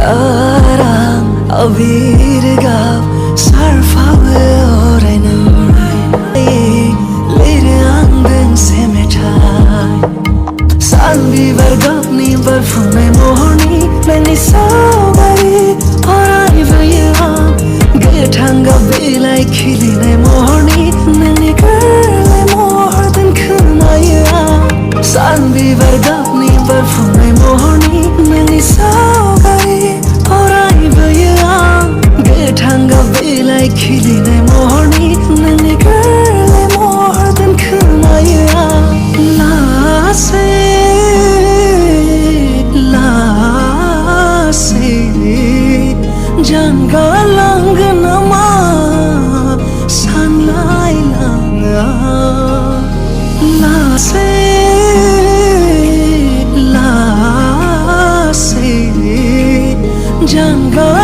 Arang abir gav sarfawe orenai lere angden se mithai sanbi vargapni barfume mohni nani sabari orai vaya gethanga belai khiline mohni nani karle mohdan khumaya sanbi vargapni barfume mohni nani sabari orai vaya gethanga belai khiline mohni nani karle mohdan khumaya Janga lang nama sanlai lang la se janga